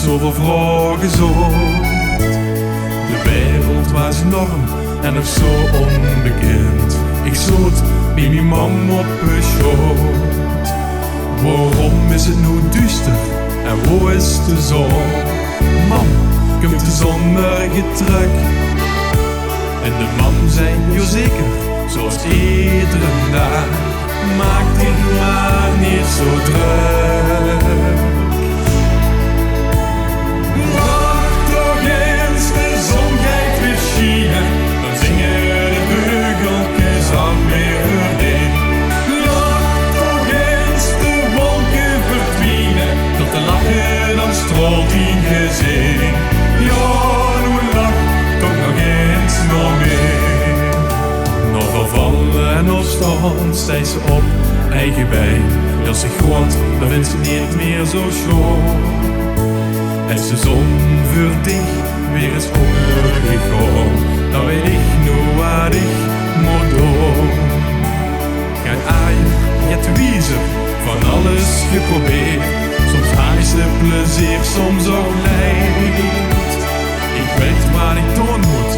zoveel vragen zocht. De wereld was enorm en nog zo onbekend. Ik zoot bij mijn mam op een schoot. Waarom is het nu duister en waar is de zon? Mam, komt de zon morgen terug? En de man zei, jazeker, zoals iedere dag. Maak dit maar niet zo druk. Wacht toch eens, de zon gaat weer schijnen. Dan zingen de vogeltjes al weer verdien. Wacht toch eens, de wolken verdwijnen. Tot de lachen dan strolt in gezicht. Ja, nu lach toch nog eens nog meer. Nog vervallen en opstand, stijgt ze op eigen been. Als ze gooit, dan vindt ze niet meer zo schoon. Als de zon voor dich weer eens ondergegaan, dan weet ik nu wat ik moet doen. Gaat aaien, gaat wiezen, van alles geprobeerd. Soms haast de plezier, soms ook leid. Ik weet waar ik doen moet,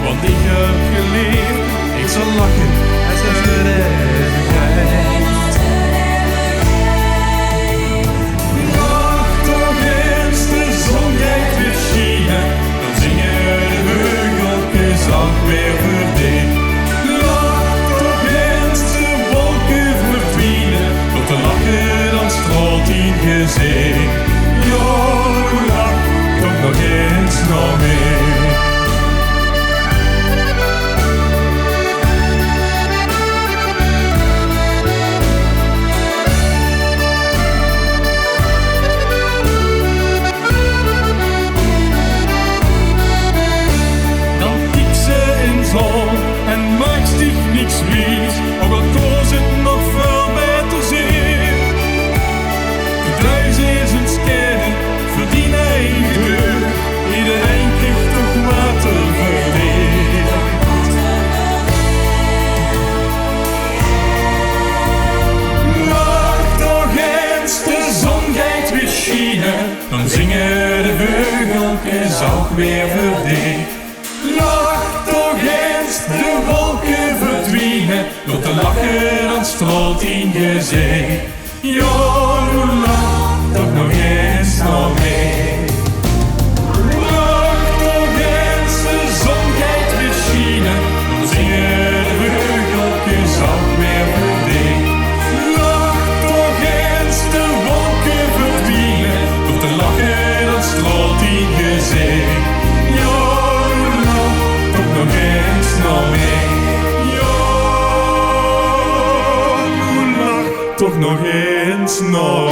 want ik heb geleerd. Ik zal lachen als het eeuwigheid. Wacht toch eens, de zon gaat weer schijnen. Dan zingen de vogeltjes ook weer verdien. Wacht toch eens, de wolken verdwijnen. Tot de lachen dan strolt in gezicht. Ja, nu lach toch nog eens nog meer. En maakt zich niks wijs, ook al koos het nog veel beter zeer. Bedrijf is een scanner, verdien eigen deur. Iedereen krijgt toch wat te verdelen. Wacht toch eens, de zon gaat weer schijnen. Dan zingen de vogeltjes ook weer verdelen. De wolken verdwijnen, door te lachen dan strolt in gezicht. Ja, nu lach toch nog eens nog mee. Wacht toch eens, de zon gaat weer schijnen. Dan zingen de vogeltjes ook weer verdien. Wacht toch eens, de wolken verdwijnen, door te lachen dan strolt in gezicht. Ja, nu lach toch nog eens nog mee. Ja, nu lach toch nog eens nog.